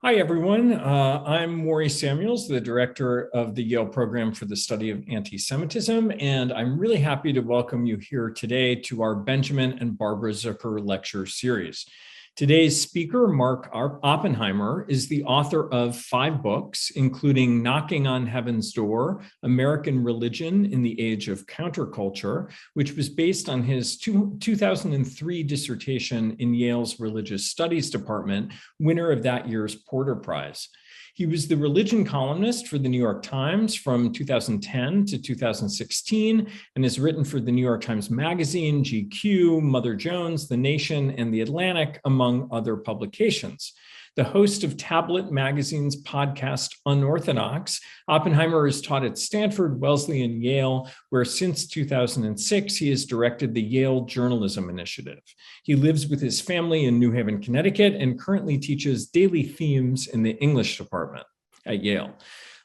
Hi, everyone. I'm Maurice Samuels, the director of the Yale Program for the Study of Antisemitism, and I'm really happy to welcome you here today to our Benjamin and Barbara Zucker lecture series. Today's speaker, Mark Oppenheimer, is the author of 5 books, including Knocking on Heaven's Door, American Religion in the Age of Counterculture, which was based on his 2003 dissertation in Yale's Religious Studies Department, winner of that year's Porter Prize. He was the religion columnist for the New York Times from 2010 to 2016 and has written for the New York Times Magazine, GQ, Mother Jones, The Nation, and The Atlantic, among other publications. The host of Tablet Magazine's podcast Unorthodox, Oppenheimer has taught at Stanford, Wellesley, and Yale, where since 2006, he has directed the Yale Journalism Initiative. He lives with his family in New Haven, Connecticut, and currently teaches daily themes in the English department at Yale.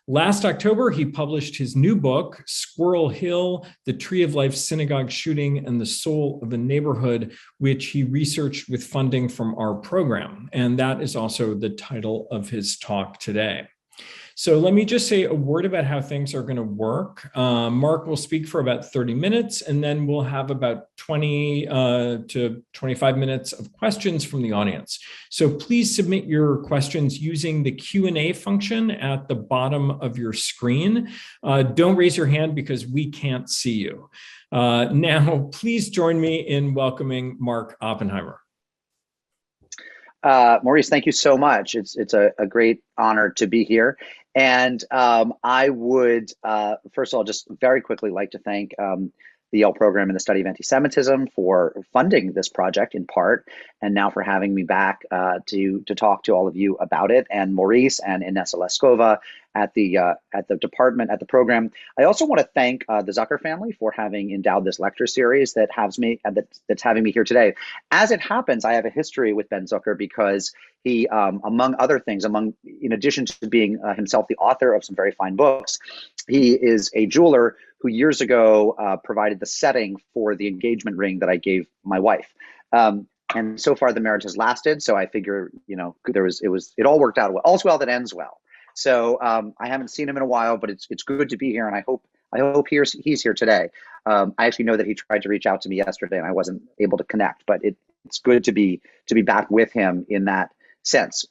Last October, he published his new book, Squirrel Hill, The Tree of Life Synagogue Shooting and the Soul of a Neighborhood, which he researched with funding from our program. And that is also the title of his talk today. So let me just say a word about how things are going to work. Mark will speak for about 30 minutes, and then we'll have about 20 to 25 minutes of questions from the audience. So please submit your questions using the Q&A function at the bottom of your screen. Don't raise your hand because we can't see you. Now, please join me in welcoming Mark Oppenheimer. Maurice, thank you so much. It's a great honor to be here. And I would, first of all, just very quickly like to thank the Yale Program in the Study of Antisemitism for funding this project in part, and now for having me back to talk to all of you about it, and Maurice and Inessa Leskova at the department, at the program. I also want to thank the Zucker family for having endowed this lecture series that has me that's having me here today. As it happens, I have a history with Ben Zucker because he, among other things, in addition to being himself the author of some very fine books, he is a jeweler who years ago provided the setting for the engagement ring that I gave my wife. And so far the marriage has lasted. So I figure, it all worked out well. All's well that ends well. So I haven't seen him in a while, but it's good to be here, and I hope he's here today. I actually know that he tried to reach out to me yesterday, and I wasn't able to connect. But it's good to be back with him in that sense.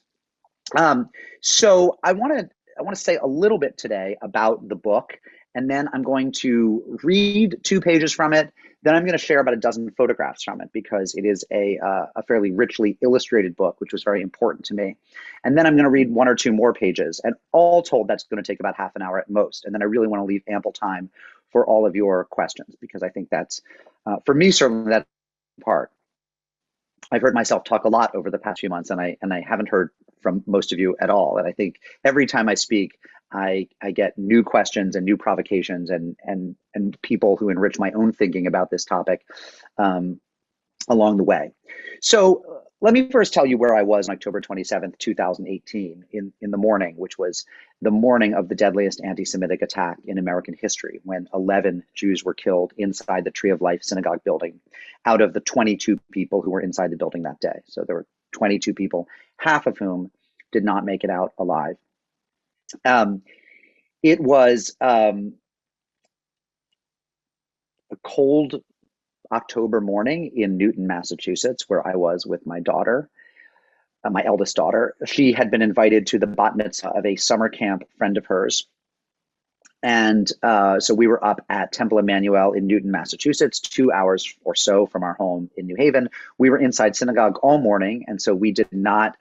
So I want to say a little bit today about the book, and then I'm going to read 2 pages from it. Then I'm going to share about a dozen photographs from it because it is a fairly richly illustrated book, which was very important to me. And then I'm going to read 1 or 2 more pages. And all told, that's going to take about half an hour at most. And then I really want to leave ample time for all of your questions, because I think that's, for me, certainly that part. I've heard myself talk a lot over the past few months, and I haven't heard from most of you at all. And I think every time I speak, I get new questions and new provocations and people who enrich my own thinking about this topic along the way. So let me first tell you where I was on October 27th, 2018 in the morning, which was the morning of the deadliest anti-Semitic attack in American history, when 11 Jews were killed inside the Tree of Life Synagogue building out of the 22 people who were inside the building that day. So there were 22 people, half of whom did not make it out alive. It was a cold October morning in Newton, Massachusetts, where I was with my daughter, my eldest daughter. She had been invited to the bat mitzvah of a summer camp friend of hers. And so we were up at Temple Emmanuel in Newton, Massachusetts, 2 hours or so from our home in New Haven. We were inside synagogue all morning, and so we did not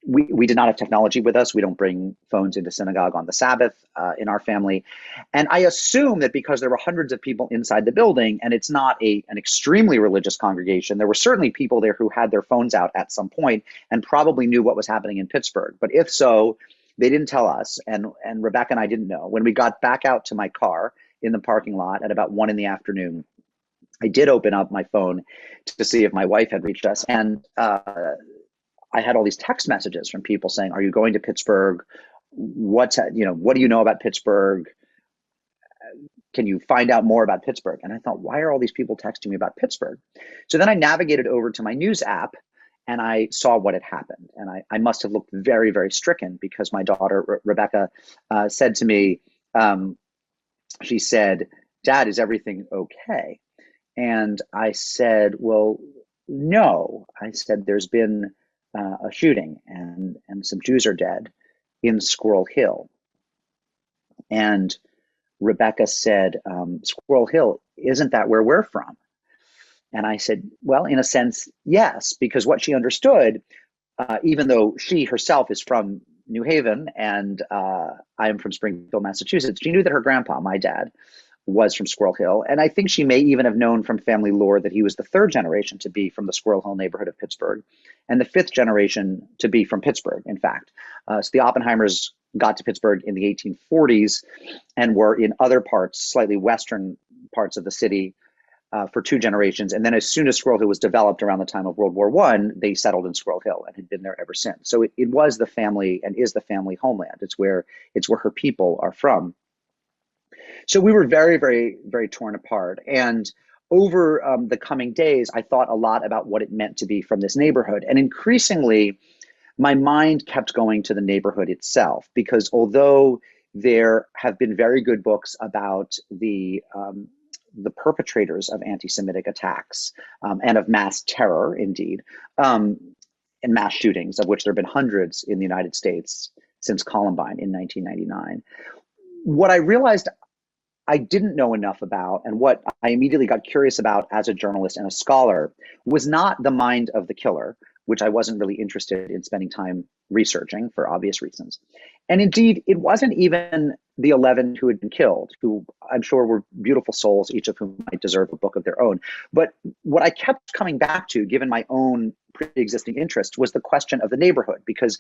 we did not have technology with us. We don't bring phones into synagogue on the Sabbath in our family. And I assume that because there were hundreds of people inside the building and it's not an extremely religious congregation, there were certainly people there who had their phones out at some point and probably knew what was happening in Pittsburgh. But if so, they didn't tell us. And Rebecca and I didn't know. When we got back out to my car in the parking lot at about 1 p.m, I did open up my phone to see if my wife had reached us. And I had all these text messages from people saying, "Are you going to Pittsburgh? What do you know about Pittsburgh? Can you find out more about Pittsburgh?" And I thought, why are all these people texting me about Pittsburgh? So then I navigated over to my news app, and I saw what had happened. And I must have looked very, very stricken, because my daughter, Rebecca, said to me, she said, "Dad, is everything okay?" And I said, "Well, no." I said, "There's been a shooting, and some Jews are dead in Squirrel Hill." And Rebecca said, "Squirrel Hill, isn't that where we're from?" And I said, "Well, in a sense, yes," because what she understood, even though she herself is from New Haven and I am from Springfield, Massachusetts, she knew that her grandpa, my dad, was from Squirrel Hill. And I think she may even have known from family lore that he was the third generation to be from the Squirrel Hill neighborhood of Pittsburgh, and the fifth generation to be from Pittsburgh, in fact. So the Oppenheimers got to Pittsburgh in the 1840s and were in other parts, slightly western parts of the city, for two generations. And then as soon as Squirrel Hill was developed around the time of World War I, they settled in Squirrel Hill and had been there ever since. So it was the family, and is the family homeland. It's where her people are from. So we were very, very, very torn apart. And over the coming days, I thought a lot about what it meant to be from this neighborhood. And increasingly, my mind kept going to the neighborhood itself, because although there have been very good books about the perpetrators of anti-Semitic attacks and of mass terror, indeed, and mass shootings, of which there have been hundreds in the United States since Columbine in 1999. What I realized I didn't know enough about, and what I immediately got curious about as a journalist and a scholar, was not the mind of the killer, which I wasn't really interested in spending time researching for obvious reasons. And indeed, it wasn't even the 11 who had been killed, who I'm sure were beautiful souls, each of whom might deserve a book of their own. But what I kept coming back to, given my own pre-existing interest, was the question of the neighborhood, because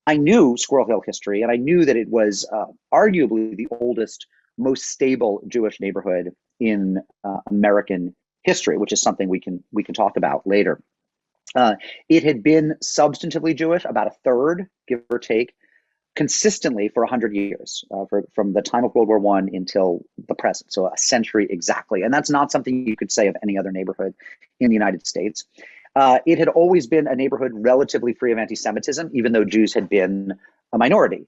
I knew Squirrel Hill history, and I knew that it was arguably the oldest, most stable Jewish neighborhood in American history, which is something we can talk about later. It had been substantively Jewish, about a third, give or take, consistently for 100 years, from the time of World War I until the present, so a century exactly. And that's not something you could say of any other neighborhood in the United States. It had always been a neighborhood relatively free of anti-Semitism, even though Jews had been a minority.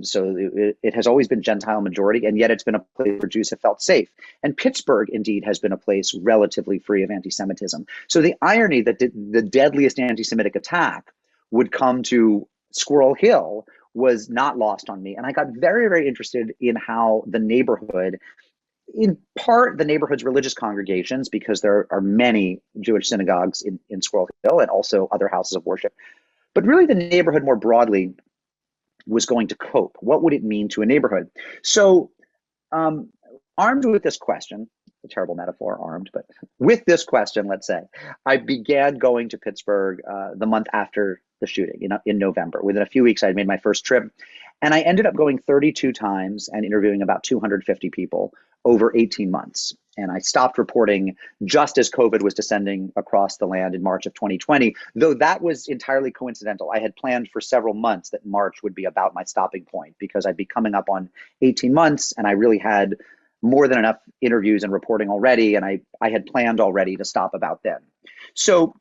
So it has always been Gentile majority, and yet it's been a place where Jews have felt safe. And Pittsburgh, indeed, has been a place relatively free of anti-Semitism. So the irony that the deadliest anti-Semitic attack would come to Squirrel Hill was not lost on me. And I got very, very interested in how the neighborhood, in part the neighborhood's religious congregations, because there are many Jewish synagogues in Squirrel Hill and also other houses of worship, but really the neighborhood more broadly was going to cope. What would it mean to a neighborhood? So armed with this question, a terrible metaphor, armed, but with this question, let's say, I began going to Pittsburgh the month after the shooting, in November. Within a few weeks, I had made my first trip, and I ended up going 32 times and interviewing about 250 people over 18 months. And I stopped reporting just as COVID was descending across the land in March of 2020, though that was entirely coincidental. I had planned for several months that March would be about my stopping point, because I'd be coming up on 18 months, and I really had more than enough interviews and reporting already, and I had planned already to stop about then. So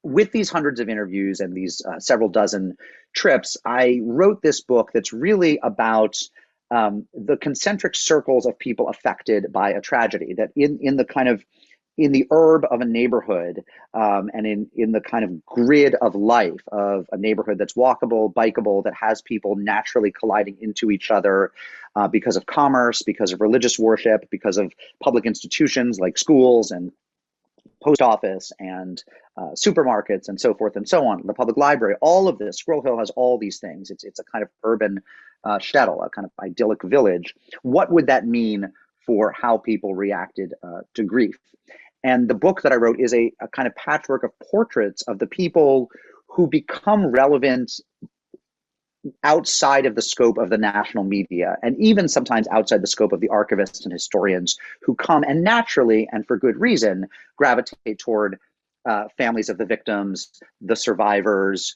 with these hundreds of interviews and these several dozen trips, I wrote this book that's really about the concentric circles of people affected by a tragedy, that in the herb of a neighborhood and in the kind of grid of life of a neighborhood that's walkable, bikeable, that has people naturally colliding into each other because of commerce, because of religious worship, because of public institutions like schools and post office and supermarkets and so forth and so on, the public library, all of this. Squirrel Hill has all these things. It's a kind of urban shtetl, a kind of idyllic village. What would that mean for how people reacted to grief? And the book that I wrote is a kind of patchwork of portraits of the people who become relevant outside of the scope of the national media, and even sometimes outside the scope of the archivists and historians who come and naturally, and for good reason, gravitate toward families of the victims, the survivors,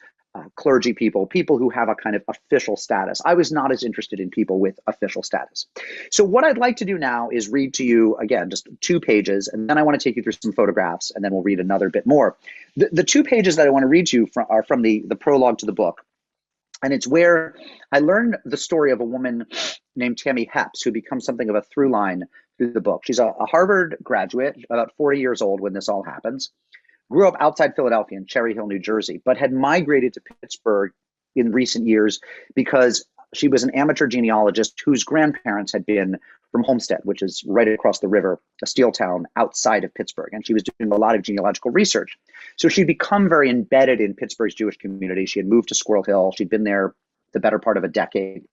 clergy people, people who have a kind of official status. I was not as interested in people with official status. So what I'd like to do now is read to you, again, just 2 pages, and then I want to take you through some photographs, and then we'll read another bit more. The 2 pages that I want to read to you are from the prologue to the book. And it's where I learned the story of a woman named Tammy Happs, who becomes something of a through line through the book. She's a Harvard graduate, about 40 years old when this all happens, grew up outside Philadelphia in Cherry Hill, New Jersey, but had migrated to Pittsburgh in recent years because she was an amateur genealogist whose grandparents had been from Homestead, which is right across the river, a steel town outside of Pittsburgh. And she was doing a lot of genealogical research. So she'd become very embedded in Pittsburgh's Jewish community. She had moved to Squirrel Hill. She'd been there the better part of a decade.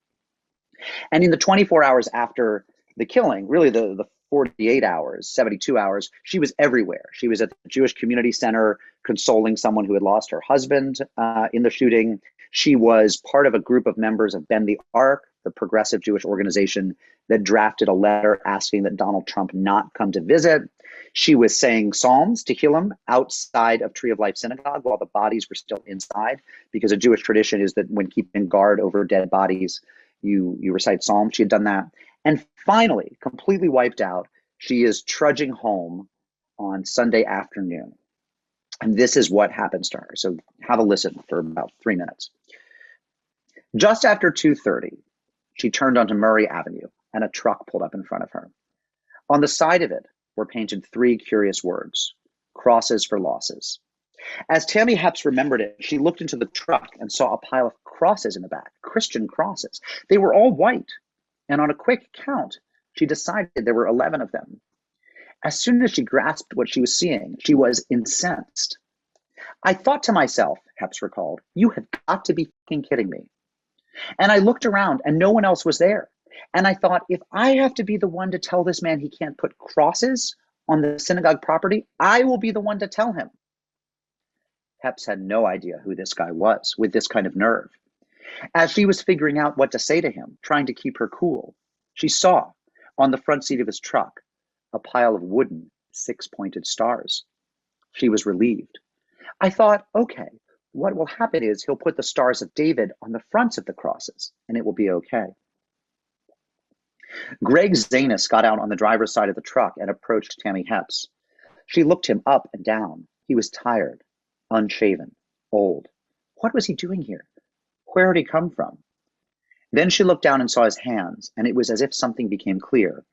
And in the 24 hours after the killing, really the 48 hours, 72 hours, she was everywhere. She was at the Jewish Community Center consoling someone who had lost her husband in the shooting. She was part of a group of members of Bend the Ark, the progressive Jewish organization that drafted a letter asking that Donald Trump not come to visit. She was saying psalms to Tehillim outside of Tree of Life Synagogue while the bodies were still inside, because a Jewish tradition is that when keeping guard over dead bodies, you recite psalms. She had done that. And finally, completely wiped out, she is trudging home on Sunday afternoon. And this is what happens to her. So have a listen for about 3 minutes. Just after 2:30, she turned onto Murray Avenue and a truck pulled up in front of her. On the side of it were painted 3 curious words: crosses for losses. As Tammy Happs remembered it, she looked into the truck and saw a pile of crosses in the back, Christian crosses. They were all white. And on a quick count, she decided there were 11 of them. As soon as she grasped what she was seeing, she was incensed. I thought to myself, Happs recalled, you have got to be fucking kidding me. And I looked around and no one else was there. And I thought, if I have to be the one to tell this man he can't put crosses on the synagogue property, I will be the one to tell him. Happs had no idea who this guy was with this kind of nerve. As she was figuring out what to say to him, trying to keep her cool, she saw on the front seat of his truck a pile of wooden 6-pointed stars. She was relieved. I thought, okay, what will happen is he'll put the stars of David on the fronts of the crosses, and it will be okay. Greg Zaunz got out on the driver's side of the truck and approached Tammy Happs. She looked him up and down. He was tired, unshaven, old. What was he doing here? Where had he come from? Then she looked down and saw his hands, and it was as if something became clear.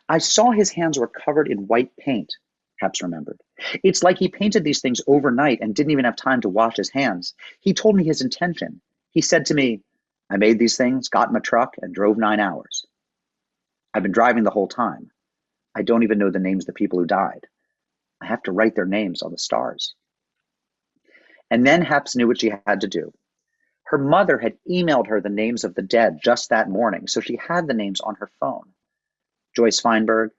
I saw his hands were covered in white paint, Happs remembered. It's like he painted these things overnight and didn't even have time to wash his hands. He told me his intention. He said to me, I made these things, got in a truck, and drove 9 hours. I've been driving the whole time. I don't even know the names of the people who died. I have to write their names on the stars. And then Happs knew what she had to do. Her mother had emailed her the names of the dead just that morning, so she had the names on her phone. Joyce Feinberg,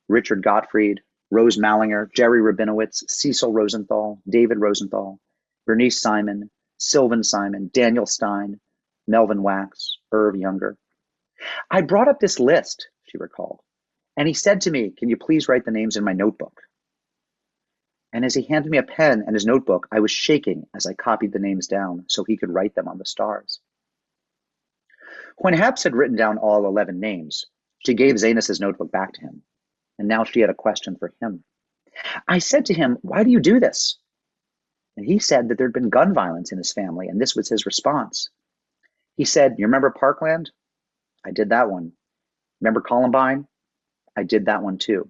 Richard Gottfried, Rose Mallinger, Jerry Rabinowitz, Cecil Rosenthal, David Rosenthal, Bernice Simon, Sylvan Simon, Daniel Stein, Melvin Wax, Irv Younger. I brought up this list, she recalled, and he said to me, can you please write the names in my notebook? And as he handed me a pen and his notebook, I was shaking as I copied the names down so he could write them on the stars. When Happs had written down all 11 names, she gave Zaunz's notebook back to him, and now she had a question for him. I said to him, why do you do this? And he said that there'd been gun violence in his family, and this was his response. He said, you remember Parkland? I did that one. Remember Columbine? I did that one too.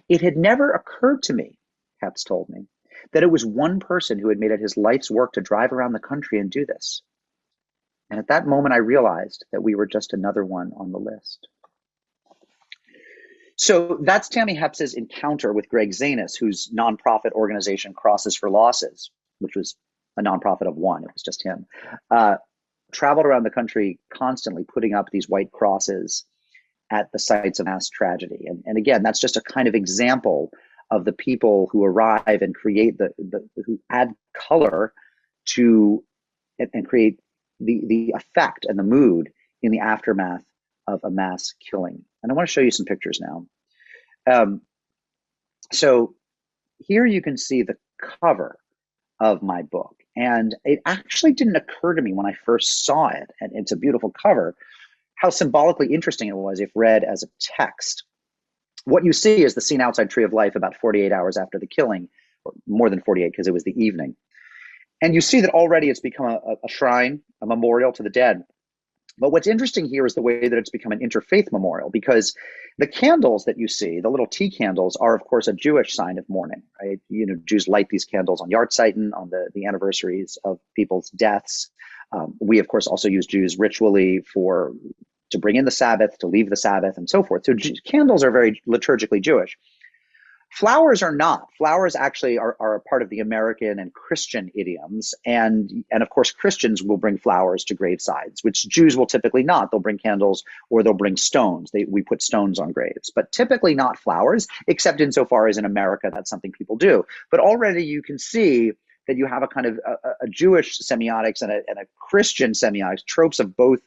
It had never occurred to me, Happs told me, that it was one person who had made it his life's work to drive around the country and do this. And at that moment, I realized that we were just another one on the list. So that's Tammy Happs's encounter with Greg Zaunz, whose nonprofit organization Crosses for Losses, which was a nonprofit of one, it was just him, traveled around the country constantly putting up these white crosses at the sites of mass tragedy. And again, that's just a kind of example of the people who arrive and create who add color to and create the effect and the mood in the aftermath of a mass killing. And I want to show you some pictures now. So here you can see the cover of my book. And it actually didn't occur to me when I first saw it, and it's a beautiful cover, how symbolically interesting it was if read as a text. What you see is the scene outside Tree of Life about 48 hours after the killing, or more than 48 because it was the evening. And you see that already it's become a shrine, a memorial to the dead. But what's interesting here is the way that it's become an interfaith memorial, because the candles that you see, the little tea candles, are of course a Jewish sign of mourning, right? You know, Jews light these candles on Yahrzeit, on the anniversaries of people's deaths. We of course also use Jews ritually to bring in the Sabbath, to leave the Sabbath, and so forth. So candles are very liturgically Jewish. Flowers are not. Flowers actually are a part of the American and Christian idioms. And of course, Christians will bring flowers to gravesides, which Jews will typically not. They'll bring candles or they'll bring stones. We put stones on graves, but typically not flowers, except insofar as in America, that's something people do. But already you can see that you have a kind of a Jewish semiotics and a Christian semiotics, tropes of both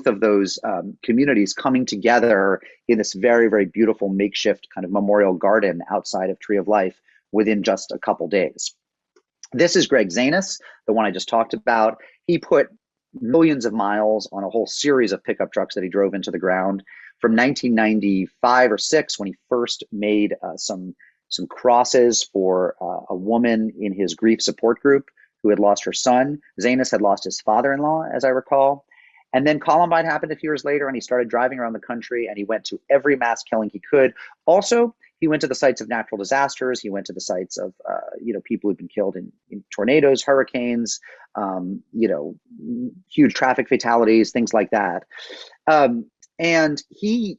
of those communities coming together in this very, very beautiful makeshift kind of memorial garden outside of Tree of Life within just a couple days. This is Greg Zaunz, the one I just talked about. He put millions of miles on a whole series of pickup trucks that he drove into the ground from 1995 or 6, when he first made some crosses for a woman in his grief support group who had lost her son. Zaunz had lost his father-in-law, as I recall. And then Columbine happened a few years later, and he started driving around the country, and he went to every mass killing he could. Also, he went to the sites of natural disasters. He went to the sites of, people who've been killed in tornadoes, hurricanes, huge traffic fatalities, things like that. And he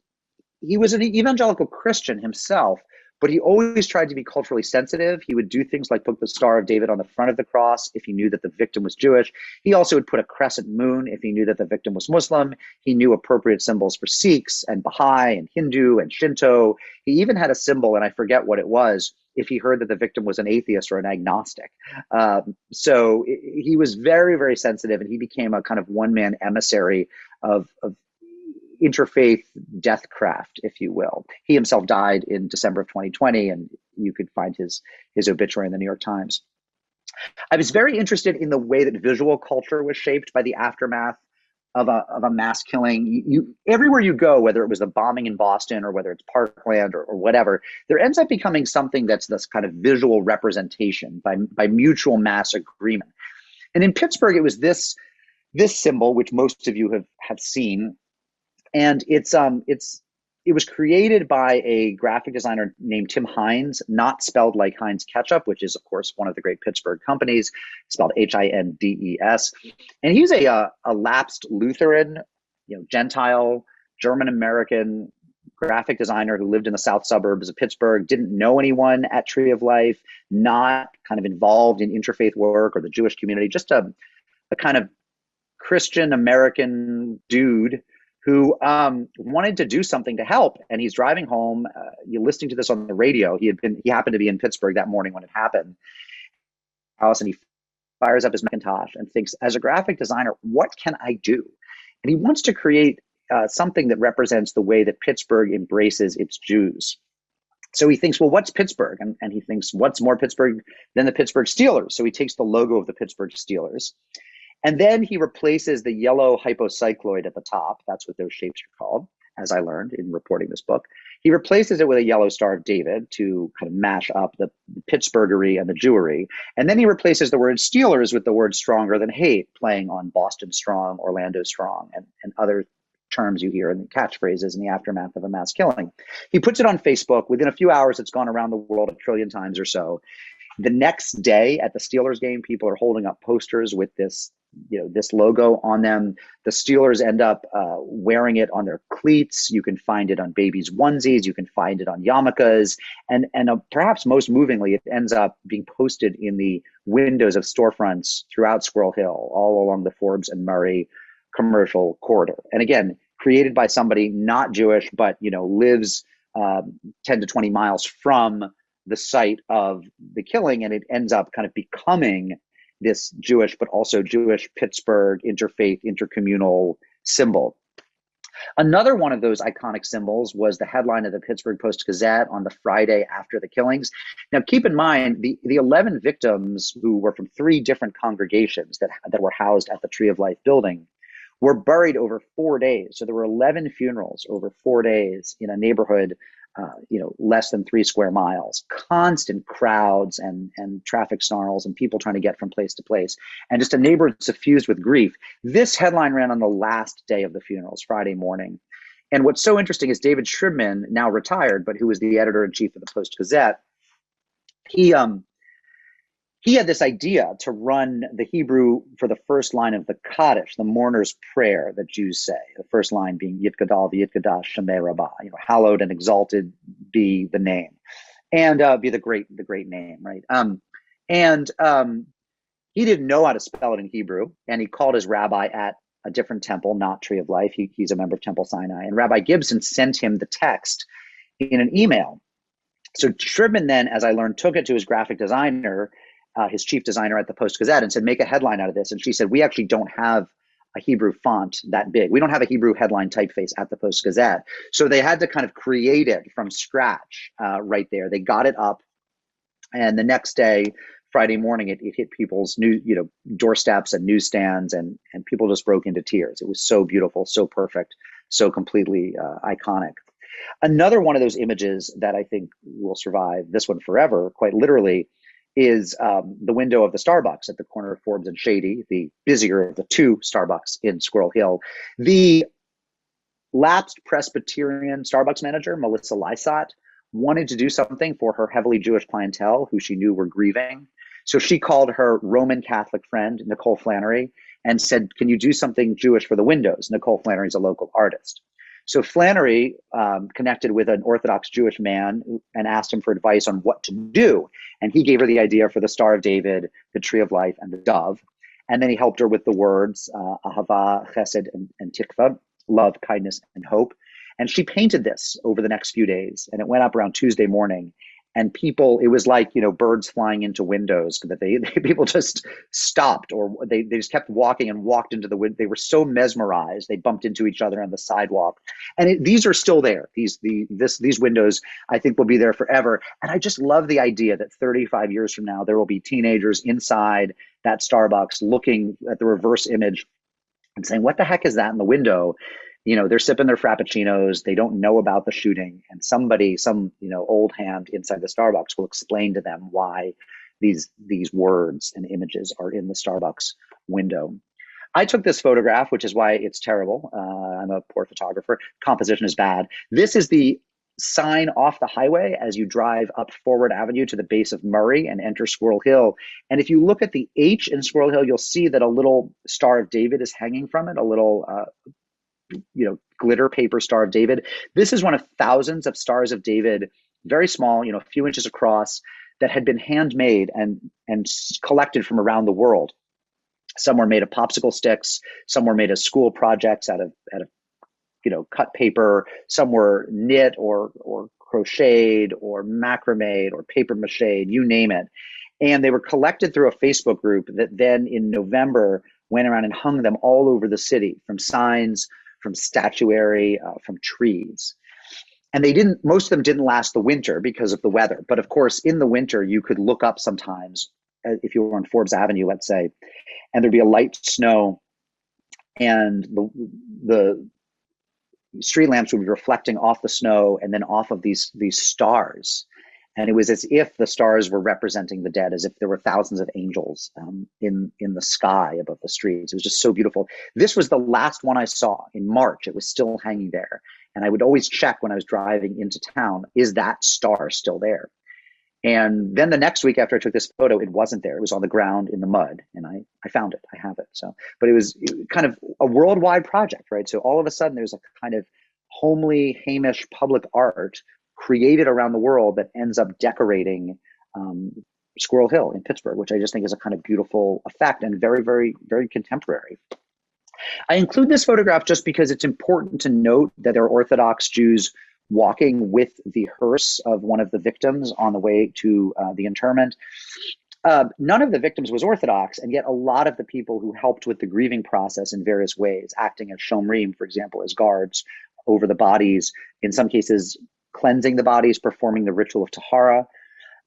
was an evangelical Christian himself, but he always tried to be culturally sensitive. He would do things like put the Star of David on the front of the cross if he knew that the victim was Jewish. He also would put a crescent moon if he knew that the victim was Muslim. He knew appropriate symbols for Sikhs and Baha'i and Hindu and Shinto. He even had a symbol, and I forget what it was, if he heard that the victim was an atheist or an agnostic. So he was very, very sensitive, and he became a kind of one-man emissary of interfaith deathcraft, if you will. He himself died in December of 2020, and you could find his obituary in the New York Times. I was very interested in the way that visual culture was shaped by the aftermath of a mass killing. Everywhere you go, whether it was the bombing in Boston or whether it's Parkland or whatever, there ends up becoming something that's this kind of visual representation by mutual mass agreement. And in Pittsburgh, it was this symbol, which most of you have seen. And it was created by a graphic designer named Tim Hines, not spelled like Heinz ketchup, which is of course one of the great Pittsburgh companies, spelled Hindes. And he's a lapsed Lutheran, Gentile, German American graphic designer who lived in the south suburbs of Pittsburgh, didn't know anyone at Tree of Life, not kind of involved in interfaith work or the Jewish community, just a kind of Christian American dude who wanted to do something to help. And he's driving home, you're listening to this on the radio. He happened to be in Pittsburgh that morning when it happened. And he fires up his Macintosh and thinks, as a graphic designer, what can I do? And he wants to create something that represents the way that Pittsburgh embraces its Jews. So he thinks, well, what's Pittsburgh? And he thinks, what's more Pittsburgh than the Pittsburgh Steelers? So he takes the logo of the Pittsburgh Steelers. And then he replaces the yellow hypocycloid at the top. That's what those shapes are called, as I learned in reporting this book. He replaces it with a yellow Star of David to kind of mash up the Pittsburghery and the Jewery. And then he replaces the word Steelers with the word stronger than hate, playing on Boston strong, Orlando strong, and other terms you hear in the catchphrases in the aftermath of a mass killing. He puts it on Facebook. Within a few hours, it's gone around the world a trillion times or so. The next day at the Steelers game, people are holding up posters with this logo on them. The Steelers end up wearing it on their cleats. You can find it on babies' onesies. You can find it on yarmulkes. And perhaps most movingly, it ends up being posted in the windows of storefronts throughout Squirrel Hill, all along the Forbes and Murray commercial corridor. And again, created by somebody not Jewish, but lives 10 to 20 miles from the site of the killing, and it ends up kind of becoming this Jewish, but also Jewish Pittsburgh interfaith, intercommunal symbol. Another one of those iconic symbols was the headline of the Pittsburgh Post-Gazette on the Friday after the killings. Now, keep in mind, the 11 victims who were from 3 different congregations that were housed at the Tree of Life building were buried over 4 days. So there were 11 funerals over 4 days in a neighborhood, less than 3 square miles. Constant crowds and traffic snarls and people trying to get from place to place, and just a neighborhood suffused with grief. This headline ran on the last day of the funerals, Friday morning. And what's so interesting is David Shribman, now retired, but who was the editor-in-chief of the Post-Gazette, he had this idea to run the Hebrew for the first line of the Kaddish, the mourner's prayer that Jews say. The first line being Yitgadal v'Yitgadash Shemei Rabbah, hallowed and exalted be the name, and be the great name, right? He didn't know how to spell it in Hebrew, and he called his rabbi at a different temple, not Tree of Life. He's a member of Temple Sinai, and Rabbi Gibson sent him the text in an email. So Shribman then, as I learned, took it to his graphic designer, his chief designer at the Post-Gazette, and said, make a headline out of this. And she said, we actually don't have a Hebrew font that big. We don't have a Hebrew headline typeface at the Post-Gazette. So they had to kind of create it from scratch right there. They got it up, and the next day, Friday morning, it hit people's doorsteps and newsstands, and people just broke into tears. It was so beautiful, so perfect, so completely iconic. Another one of those images that I think will survive this one forever, quite literally, is the window of the Starbucks at the corner of Forbes and Shady, the busier of the 2 Starbucks in Squirrel Hill. The lapsed Presbyterian Starbucks manager, Melissa Lysott, wanted to do something for her heavily Jewish clientele who she knew were grieving. So she called her Roman Catholic friend, Nicole Flannery, and said, can you do something Jewish for the windows? Nicole Flannery is a local artist. So Flannery connected with an Orthodox Jewish man and asked him for advice on what to do. And he gave her the idea for the Star of David, the Tree of Life, and the dove. And then he helped her with the words, Ahava, Chesed, and Tikva, love, kindness, and hope. And she painted this over the next few days. And it went up around Tuesday morning. And people, it was like, birds flying into windows, that people just stopped, or they just kept walking and walked into the window. They were so mesmerized, they bumped into each other on the sidewalk. And these are still there. These windows, I think, will be there forever. And I just love the idea that 35 years from now, there will be teenagers inside that Starbucks looking at the reverse image and saying, what the heck is that in the window? They're sipping their Frappuccinos. They don't know about the shooting. And some old hand inside the Starbucks will explain to them why these words and images are in the Starbucks window. I took this photograph, which is why it's terrible. I'm a poor photographer. Composition is bad. This is the sign off the highway as you drive up Forward Avenue to the base of Murray and enter Squirrel Hill. And if you look at the H in Squirrel Hill, you'll see that a little Star of David is hanging from it, a little glitter paper Star of David. This is one of thousands of Stars of David, very small, a few inches across, that had been handmade and collected from around the world. Some were made of popsicle sticks. Some were made of school projects out of cut paper. Some were knit or crocheted or macrameed or paper mache, you name it. And they were collected through a Facebook group that then in November went around and hung them all over the city, from signs, from statuary, from trees. And most of them didn't last the winter because of the weather. But of course, in the winter, you could look up sometimes, if you were on Forbes Avenue, let's say, and there'd be a light snow, and the street lamps would be reflecting off the snow and then off of these stars. And it was as if the stars were representing the dead, as if there were thousands of angels in the sky above the streets. It was just so beautiful. This was the last one I saw in March. It was still hanging there. And I would always check when I was driving into town, is that star still there? And then the next week after I took this photo, it wasn't there. It was on the ground in the mud, and I found it. I have it. So, but it was kind of a worldwide project, right? So all of a sudden there's a kind of homely, Hamish public art created around the world that ends up decorating Squirrel Hill in Pittsburgh, which I just think is a kind of beautiful effect and very, very, very contemporary. I include this photograph just because it's important to note that there are Orthodox Jews walking with the hearse of one of the victims on the way to the interment. None of the victims was Orthodox, and yet a lot of the people who helped with the grieving process in various ways, acting as shomrim, for example, as guards over the bodies, in some cases cleansing the bodies, performing the ritual of tahara,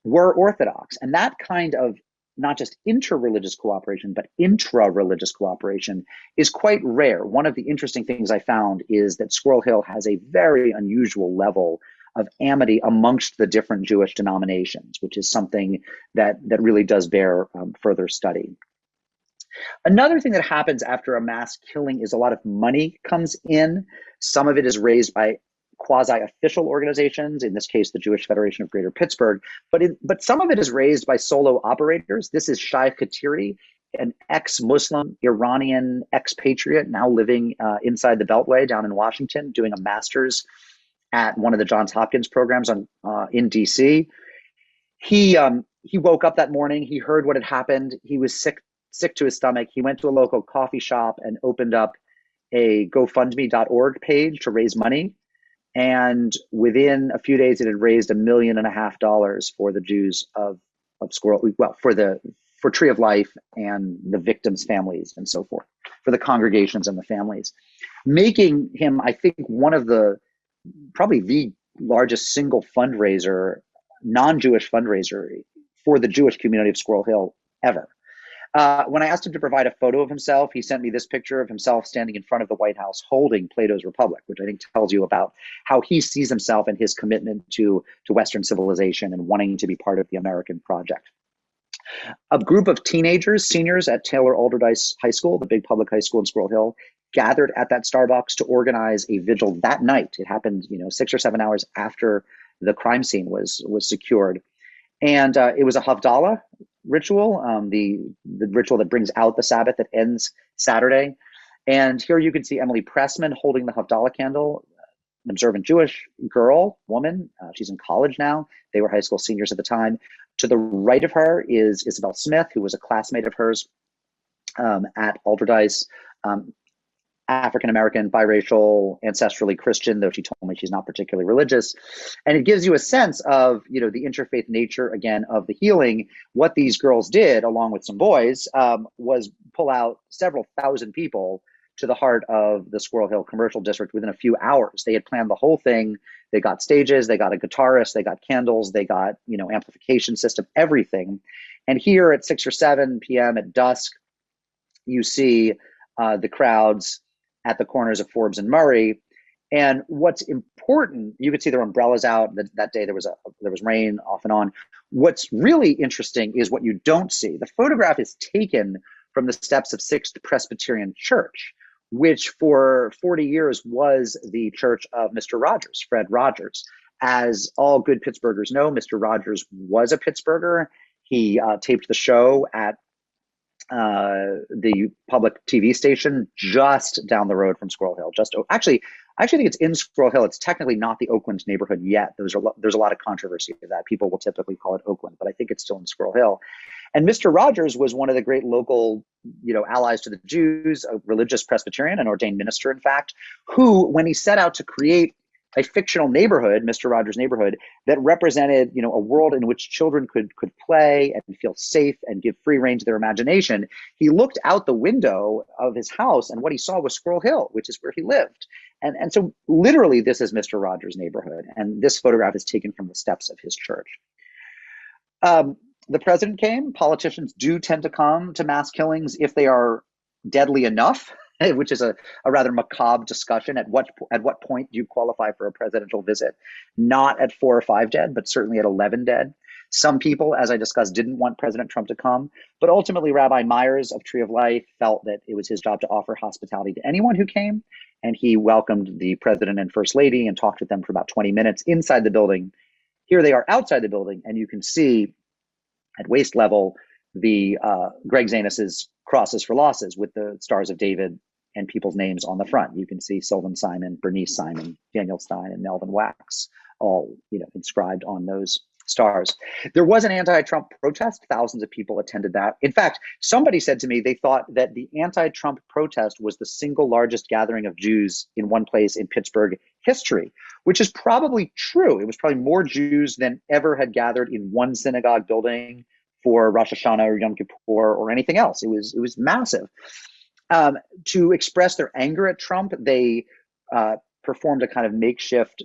were Orthodox. And that kind of not just interreligious cooperation, but intra-religious cooperation is quite rare. One of the interesting things I found is that Squirrel Hill has a very unusual level of amity amongst the different Jewish denominations, which is something that really does bear further study. Another thing that happens after a mass killing is a lot of money comes in. Some of it is raised by quasi-official organizations, in this case, the Jewish Federation of Greater Pittsburgh, but some of it is raised by solo operators. This is Shai Khatiri, an ex-Muslim Iranian expatriate now living inside the Beltway down in Washington, doing a master's at one of the Johns Hopkins programs in DC. He woke up that morning, he heard what had happened, he was sick to his stomach. He went to a local coffee shop and opened up a GoFundMe.org page to raise money. And within a few days, it had raised $1.5 million for the Jews of Squirrel, well, for Tree of Life and the victims' families and so forth, for the congregations and the families, making him, I think, one of probably the largest single fundraiser, non-Jewish fundraiser for the Jewish community of Squirrel Hill ever. When I asked him to provide a photo of himself, he sent me this picture of himself standing in front of the White House holding Plato's Republic, which I think tells you about how he sees himself and his commitment to Western civilization and wanting to be part of the American project. A group of teenagers, seniors at Taylor Alderdice High School, the big public high school in Squirrel Hill, gathered at that Starbucks to organize a vigil that night. It happened, 6 or 7 hours after the crime scene was secured. And it was a Havdalah ritual, the ritual that brings out the Sabbath that ends Saturday. And here you can see Emily Pressman holding the Havdalah candle, an observant Jewish woman. She's in college now. They were high school seniors at the time. To the right of her is Isabel Smith, who was a classmate of hers at Alderdice. African-American, biracial, ancestrally Christian, though she told me she's not particularly religious. And it gives you a sense of, the interfaith nature, again, of the healing. What these girls did, along with some boys, was pull out several thousand people to the heart of the Squirrel Hill Commercial District within a few hours. They had planned the whole thing. They got stages, they got a guitarist, they got candles, they got, amplification system, everything. And here at 6 or 7 p.m. at dusk, you see the crowds at the corners of Forbes and Murray. And what's important, you could see their umbrellas out. That day there was rain off and on. What's really interesting is what you don't see. The photograph is taken from the steps of Sixth Presbyterian Church, which for 40 years was the church of Mr. Rogers, Fred Rogers. As all good Pittsburghers know, Mr. Rogers was a Pittsburgher. He taped the show at the public TV station just down the road from Squirrel Hill. Actually, I think it's in Squirrel Hill. It's technically not the Oakland neighborhood yet. There's a lot of controversy with that. People will typically call it Oakland, but I think it's still in Squirrel Hill. And Mr. Rogers was one of the great local, allies to the Jews, a religious Presbyterian, an ordained minister, in fact, who, when he set out to create a fictional neighborhood, Mr. Rogers' neighborhood, that represented, a world in which children could play and feel safe and give free rein to their imagination. He looked out the window of his house, and what he saw was Squirrel Hill, which is where he lived. And so literally this is Mr. Rogers' neighborhood. And this photograph is taken from the steps of his church. The president came. Politicians do tend to come to mass killings if they are deadly enough, which is a rather macabre discussion. At what point do you qualify for a presidential visit? Not at 4 or 5 dead, but certainly at 11 dead. Some people, as I discussed, didn't want President Trump to come, but ultimately Rabbi Myers of Tree of Life felt that it was his job to offer hospitality to anyone who came, and he welcomed the president and first lady and talked with them for about 20 minutes inside the building. Here they are outside the building, and you can see at waist level the Greg Zanis's Crosses for Losses with the Stars of David and people's names on the front. You can see Sylvan Simon, Bernice Simon, Daniel Stein, and Melvin Wax, all inscribed on those stars. There was an anti-Trump protest. Thousands of people attended that. In fact, somebody said to me they thought that the anti-Trump protest was the single largest gathering of Jews in one place in Pittsburgh history, which is probably true. It was probably more Jews than ever had gathered in one synagogue building for Rosh Hashanah or Yom Kippur or anything else. It was massive. To express their anger at Trump, they performed a kind of makeshift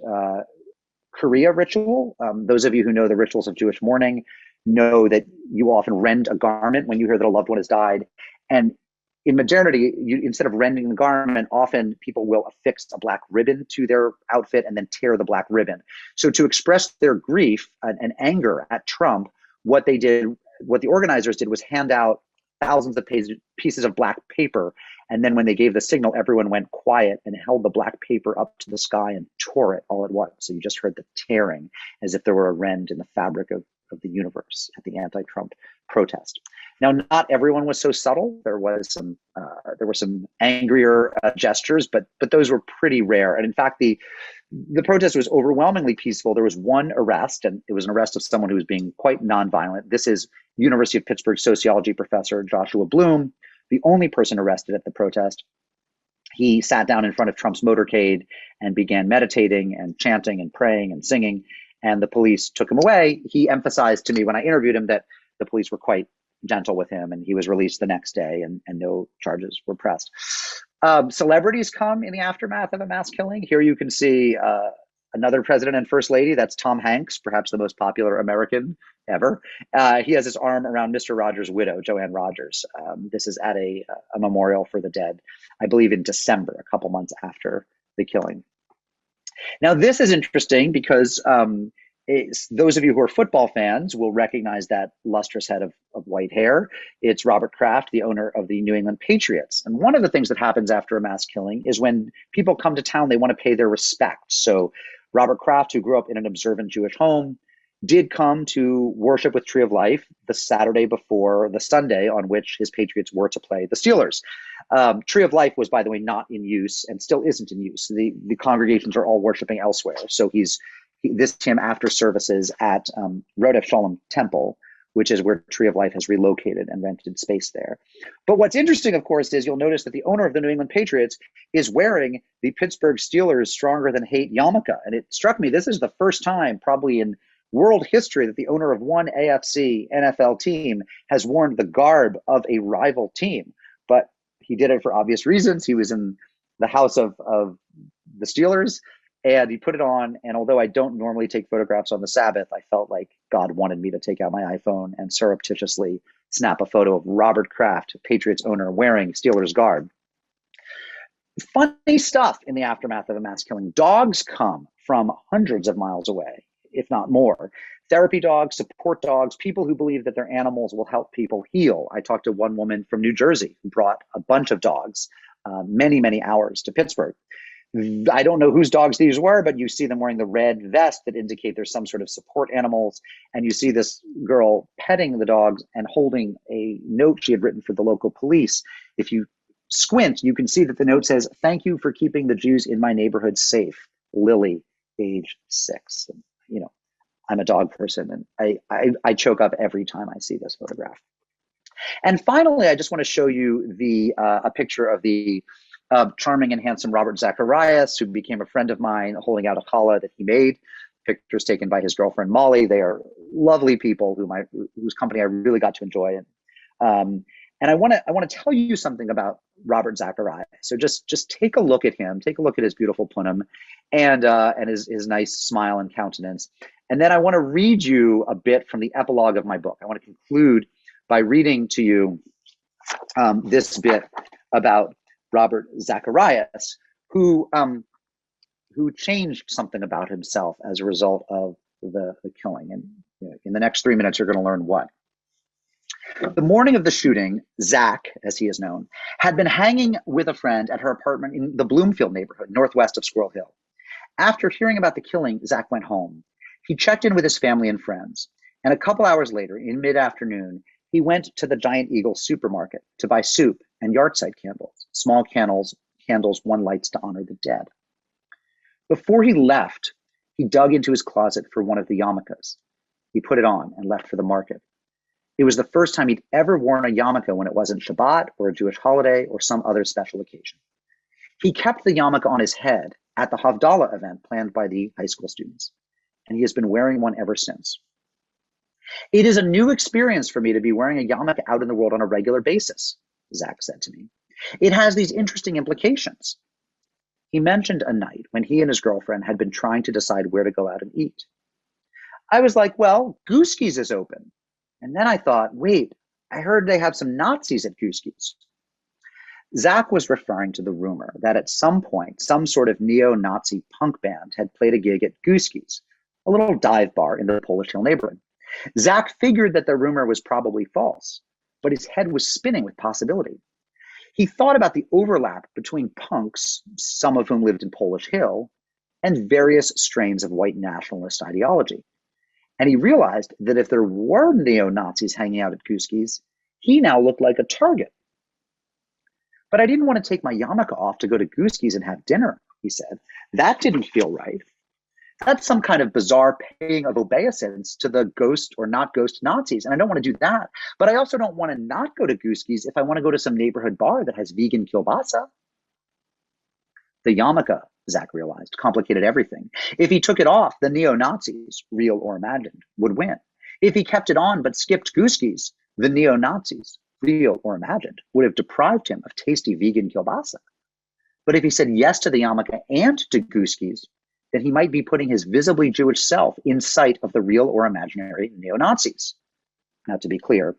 Korea ritual. Those of you who know the rituals of Jewish mourning know that you often rend a garment when you hear that a loved one has died. And in modernity, instead of rending the garment, often people will affix a black ribbon to their outfit and then tear the black ribbon. So to express their grief and anger at Trump, what the organizers did was hand out thousands of pieces of black paper. And then when they gave the signal, everyone went quiet and held the black paper up to the sky and tore it all at once. So you just heard the tearing as if there were a rend in the fabric of the universe at the anti-Trump protest. Now, not everyone was so subtle. There were some angrier gestures, but those were pretty rare. And in fact, the protest was overwhelmingly peaceful. There was one arrest, and it was an arrest of someone who was being quite nonviolent. This is University of Pittsburgh sociology professor Joshua Bloom, the only person arrested at the protest. He sat down in front of Trump's motorcade and began meditating and chanting and praying and singing, and the police took him away. He emphasized to me when I interviewed him that the police were quite gentle with him, and he was released the next day, and no charges were pressed. Celebrities come in the aftermath of a mass killing. Here you can see another president and first lady. That's Tom Hanks, perhaps the most popular American ever. He has his arm around Mr. Rogers' widow, Joanne Rogers. This is at a memorial for the dead, I believe in December, a couple months after the killing. Now, this is interesting because those of you who are football fans will recognize that lustrous head of white hair. It's Robert Kraft, the owner of the New England Patriots. And one of the things that happens after a mass killing is when people come to town, they want to pay their respects. So Robert Kraft, who grew up in an observant Jewish home, did come to worship with Tree of Life the Saturday before the Sunday on which his Patriots were to play the Steelers. Tree of Life was, by the way, not in use and still isn't in use. The congregations are all worshiping elsewhere. So this him after services at Rodef Shalom Temple, which is where Tree of Life has relocated and rented space there. But what's interesting, of course, is you'll notice that the owner of the New England Patriots is wearing the Pittsburgh Steelers Stronger Than Hate yarmulke. And it struck me, this is the first time probably in world history that the owner of one AFC NFL team has worn the garb of a rival team. But he did it for obvious reasons. He was in the house of the Steelers, and he put it on. And although I don't normally take photographs on the Sabbath, I felt like God wanted me to take out my iPhone and surreptitiously snap a photo of Robert Kraft, Patriots owner, wearing Steelers garb. Funny stuff in the aftermath of a mass killing. Dogs come from hundreds of miles away, if not more. Therapy dogs, support dogs, people who believe that their animals will help people heal. I talked to one woman from New Jersey who brought a bunch of dogs, many, many hours to Pittsburgh. I don't know whose dogs these were, but you see them wearing the red vest that indicate there's some sort of support animals. And you see this girl petting the dogs and holding a note she had written for the local police. If you squint, you can see that the note says, "Thank you for keeping the Jews in my neighborhood safe. Lily, age 6. And, you know, I'm a dog person, and I choke up every time I see this photograph. And finally, I just want to show you a picture of the charming and handsome Robert Zacharias, who became a friend of mine, holding out a challah that he made. Pictures taken by his girlfriend Molly. They are lovely people whose company I really got to enjoy. And I want to tell you something about Robert Zacharias. So just take a look at him. Take a look at his beautiful punim and his nice smile and countenance. And then I want to read you a bit from the epilogue of my book. I want to conclude by reading to you this bit about Robert Zacharias, who changed something about himself as a result of the killing. And in the next 3 minutes, you're going to learn what. The morning of the shooting, Zach, as he is known, had been hanging with a friend at her apartment in the Bloomfield neighborhood, northwest of Squirrel Hill. After hearing about the killing, Zach went home. He checked in with his family and friends. And a couple hours later, in mid-afternoon, he went to the Giant Eagle supermarket to buy soup and yahrzeit candles, small candles one lights to honor the dead. Before he left, he dug into his closet for one of the yarmulkes. He put it on and left for the market. It was the first time he'd ever worn a yarmulke when it wasn't Shabbat or a Jewish holiday or some other special occasion. He kept the yarmulke on his head at the Havdalah event planned by the high school students, and he has been wearing one ever since. It is a new experience for me to be wearing a yarmulke out in the world on a regular basis, Zach said to me. It has these interesting implications. He mentioned a night when he and his girlfriend had been trying to decide where to go out and eat. I was like, well, Gooski's is open. And then I thought, wait, I heard they have some Nazis at Gooski's. Zach was referring to the rumor that at some point, some sort of neo-Nazi punk band had played a gig at Gooski's, a little dive bar in the Polish Hill neighborhood. Zach figured that the rumor was probably false, but his head was spinning with possibility. He thought about the overlap between punks, some of whom lived in Polish Hill, and various strains of white nationalist ideology. And he realized that if there were neo-Nazis hanging out at Gooski's, he now looked like a target. But I didn't want to take my yarmulke off to go to Gooski's and have dinner, he said. That didn't feel right. That's some kind of bizarre paying of obeisance to the ghost or not ghost Nazis. And I don't want to do that. But I also don't want to not go to Gooski's if I want to go to some neighborhood bar that has vegan kielbasa. The yarmulke, Zach realized, complicated everything. If he took it off, the neo-Nazis, real or imagined, would win. If he kept it on but skipped Gooski's, the neo-Nazis, real or imagined, would have deprived him of tasty vegan kielbasa. But if he said yes to the yarmulke and to Gooski's, then he might be putting his visibly Jewish self in sight of the real or imaginary neo-Nazis. Now, to be clear,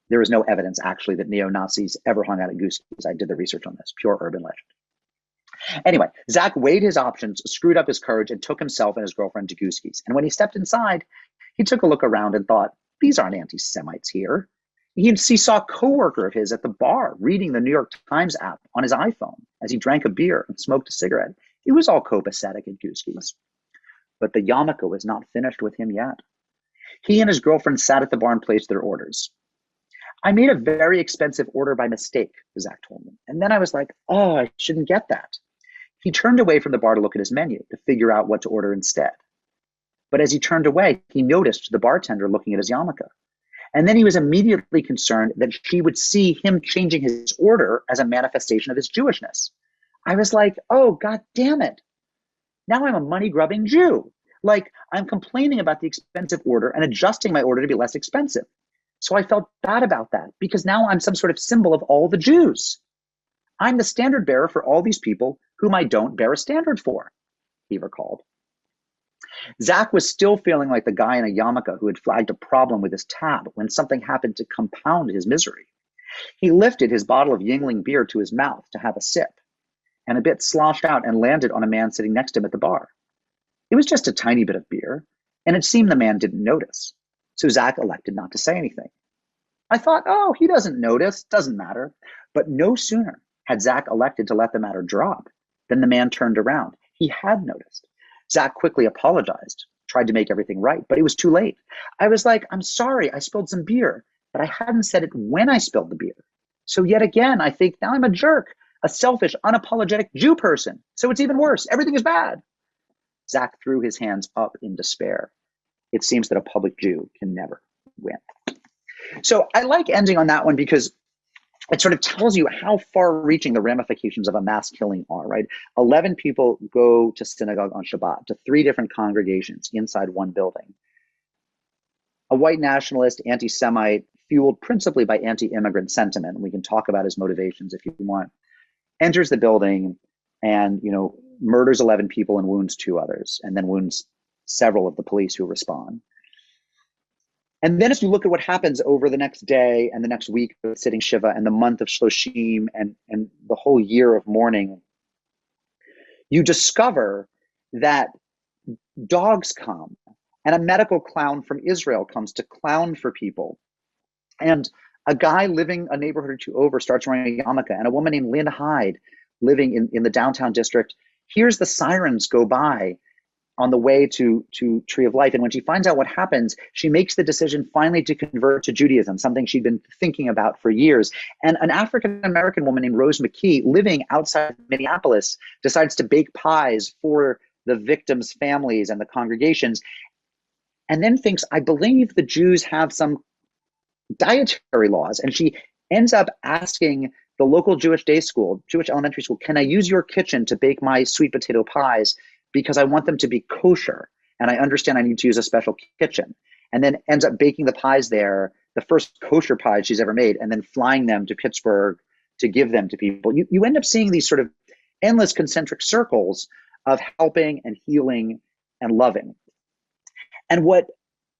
there is no evidence actually that neo-Nazis ever hung out at Gooski's. I did the research on this, pure urban legend. Anyway, Zach weighed his options, screwed up his courage, and took himself and his girlfriend to Gooski's. And when he stepped inside, he took a look around and thought, these aren't anti-Semites here. He saw a coworker of his at the bar reading the New York Times app on his iPhone as he drank a beer and smoked a cigarette. It was all copacetic at Gooski's. But the yarmulke was not finished with him yet. He and his girlfriend sat at the bar and placed their orders. I made a very expensive order by mistake, Zach told me. And then I was like, oh, I shouldn't get that. He turned away from the bar to look at his menu to figure out what to order instead. But as he turned away, he noticed the bartender looking at his yarmulke. And then he was immediately concerned that she would see him changing his order as a manifestation of his Jewishness. I was like, oh, God damn it. Now I'm a money-grubbing Jew. Like, I'm complaining about the expensive order and adjusting my order to be less expensive. So I felt bad about that because now I'm some sort of symbol of all the Jews. I'm the standard bearer for all these people whom I don't bear a standard for, he recalled. Zach was still feeling like the guy in a yarmulke who had flagged a problem with his tab when something happened to compound his misery. He lifted his bottle of Yingling beer to his mouth to have a sip, and a bit sloshed out and landed on a man sitting next to him at the bar. It was just a tiny bit of beer, and it seemed the man didn't notice, so Zach elected not to say anything. I thought, oh, he doesn't notice, doesn't matter. But no sooner had Zach elected to let the matter drop than the man turned around. He had noticed. Zach quickly apologized, tried to make everything right, but it was too late. I was like, I'm sorry, I spilled some beer, but I hadn't said it when I spilled the beer. So yet again, I think now I'm a jerk, a selfish, unapologetic Jew person. So it's even worse. Everything is bad. Zach threw his hands up in despair. It seems that a public Jew can never win. So I like ending on that one because it sort of tells you how far-reaching the ramifications of a mass killing are, right? 11 people go to synagogue on Shabbat, to 3 different congregations inside one building. A white nationalist, anti-Semite, fueled principally by anti-immigrant sentiment, we can talk about his motivations if you want, enters the building and, murders 11 people and wounds 2 others, and then wounds several of the police who respond. And then as you look at what happens over the next day and the next week of sitting Shiva and the month of Shloshim and the whole year of mourning, you discover that dogs come and a medical clown from Israel comes to clown for people. And a guy living a neighborhood or 2 over starts wearing a yarmulke, and a woman named Lynn Hyde living in the downtown district hears the sirens go by on the way to Tree of Life. And when she finds out what happens, she makes the decision finally to convert to Judaism, something she'd been thinking about for years. And an African-American woman named Rose McKee, living outside Minneapolis, decides to bake pies for the victims' families and the congregations, and then thinks, I believe the Jews have some dietary laws. And she ends up asking the local Jewish day school, Jewish elementary school, can I use your kitchen to bake my sweet potato pies? Because I want them to be kosher, and I understand I need to use a special kitchen. and then ends up baking the pies there, the first kosher pies she's ever made, and then flying them to Pittsburgh to give them to people. You end up seeing these sort of endless concentric circles of helping and healing and loving. And what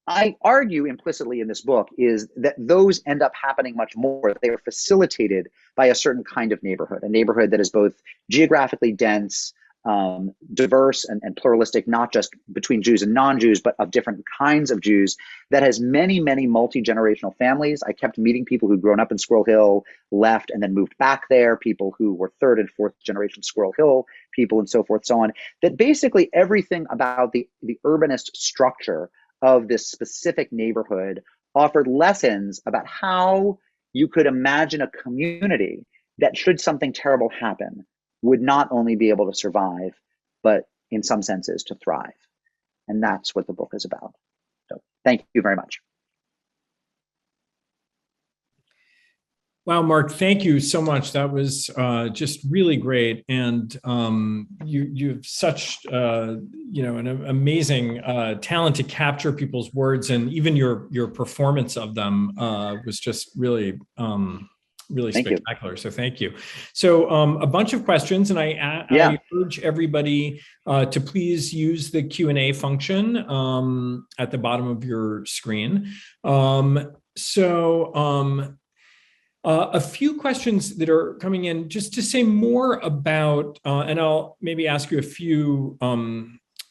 I argue implicitly in this book is that those end up happening much more. They are facilitated by a certain kind of neighborhood, a neighborhood that is both geographically dense, diverse and pluralistic, not just between Jews and non-Jews, but of different kinds of Jews, that has many, many multi-generational families. I kept meeting people who'd grown up in Squirrel Hill, left, and then moved back there, people who were third and fourth generation Squirrel Hill people, and so forth, so on. That basically everything about the urbanist structure of this specific neighborhood offered lessons about how you could imagine a community that, should something terrible happen, would not only be able to survive, but in some senses to thrive. And that's what the book is about. So thank you very much. Wow, Mark, thank you so much. That was just really great. And you have such an amazing talent to capture people's words, and even your performance of them was just really spectacular. So thank you. So a bunch of questions, and I urge everybody to please use the Q&A function at the bottom of your screen. A few questions that are coming in, just to say more about, and I'll maybe ask you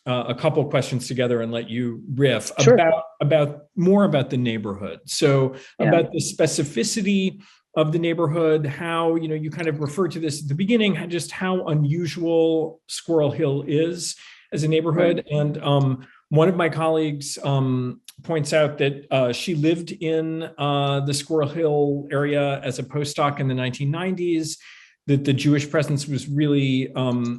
a couple questions together and let you riff. Sure. about more about the neighborhood. So about the specificity of the neighborhood, how, you kind of referred to this at the beginning, just how unusual Squirrel Hill is as a neighborhood. Right. And one of my colleagues points out that she lived in the Squirrel Hill area as a postdoc in the 1990s, that the Jewish presence was really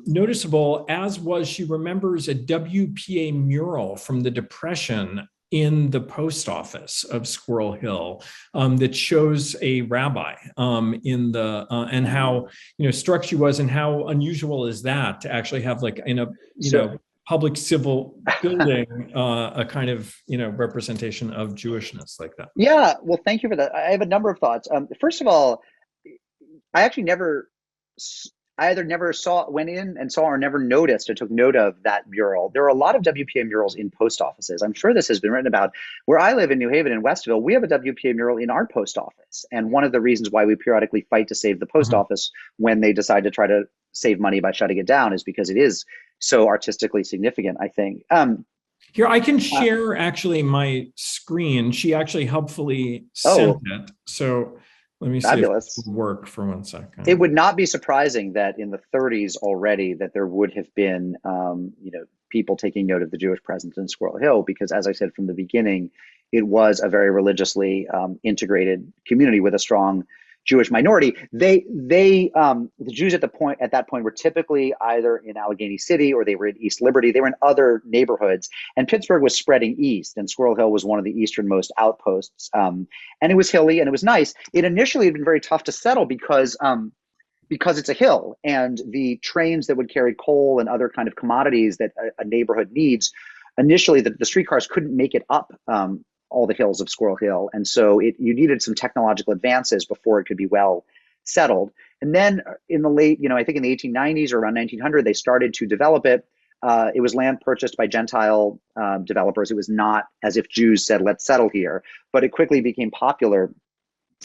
noticeable, as was, she remembers, a WPA mural from the Depression in the post office of Squirrel Hill that shows a rabbi in the, and how, struck she was, and how unusual is that to actually have, like, in a, public civil building, a kind of, representation of Jewishness like that. Yeah, well, thank you for that. I have a number of thoughts. First of all, I actually either never went in and saw, or never noticed or took note of that mural. There are a lot of WPA murals in post offices. I'm sure this has been written about. Where I live in New Haven in Westville, we have a WPA mural in our post office. And one of the reasons why we periodically fight to save the post office when they decide to try to save money by shutting it down is because it is so artistically significant, I think. Here, I can share actually my screen. She actually helpfully sent it. So let me see if it will work for 1 second. It would not be surprising that in the 30s already that there would have been, people taking note of the Jewish presence in Squirrel Hill, because, as I said from the beginning, it was a very religiously integrated community with a strong Jewish minority. The Jews at that point were typically either in Allegheny City or they were in East Liberty. They were in other neighborhoods, and Pittsburgh was spreading east, and Squirrel Hill was one of the easternmost outposts. And it was hilly and it was nice. It initially had been very tough to settle because it's a hill, and the trains that would carry coal and other kind of commodities that a neighborhood needs, initially the streetcars couldn't make it up all the hills of Squirrel Hill. And so you needed some technological advances before it could be well settled. And then in the late, I think in the 1890s or around 1900, they started to develop it. It was land purchased by Gentile developers. It was not as if Jews said, let's settle here, but it quickly became popular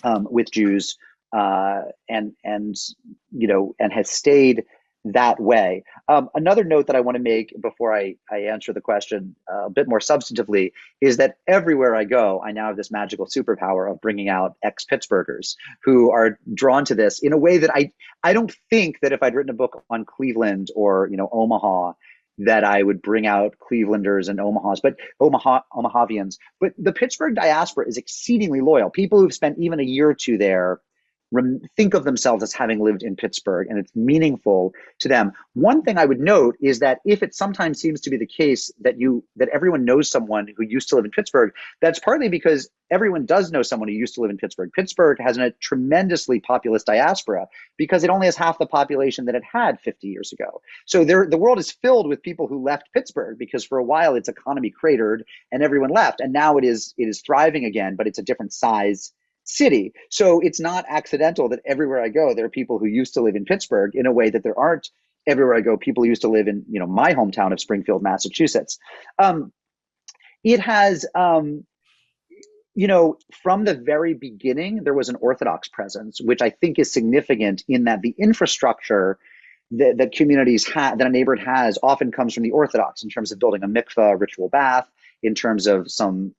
with Jews and has stayed that way. Another note that I want to make before I answer the question a bit more substantively is that everywhere I go, I now have this magical superpower of bringing out ex-Pittsburghers who are drawn to this in a way that I don't think that if I'd written a book on Cleveland or Omaha, that I would bring out Clevelanders and Omahavians. But the Pittsburgh diaspora is exceedingly loyal. People who've spent even a year or two there think of themselves as having lived in Pittsburgh, and it's meaningful to them. One thing I would note is that if it sometimes seems to be the case that everyone knows someone who used to live in Pittsburgh, that's partly because everyone does know someone who used to live in Pittsburgh. Pittsburgh has a tremendously populous diaspora because it only has half the population that it had 50 years ago. So the world is filled with people who left Pittsburgh because for a while its economy cratered and everyone left, and now it is thriving again, but it's a different size city. So it's not accidental that everywhere I go, there are people who used to live in Pittsburgh in a way that there aren't everywhere I go people who used to live in, my hometown of Springfield, Massachusetts. It has, from the very beginning, there was an Orthodox presence, which I think is significant in that the infrastructure that communities have, that a neighborhood has, often comes from the Orthodox in terms of building a mikveh, ritual bath, in terms of some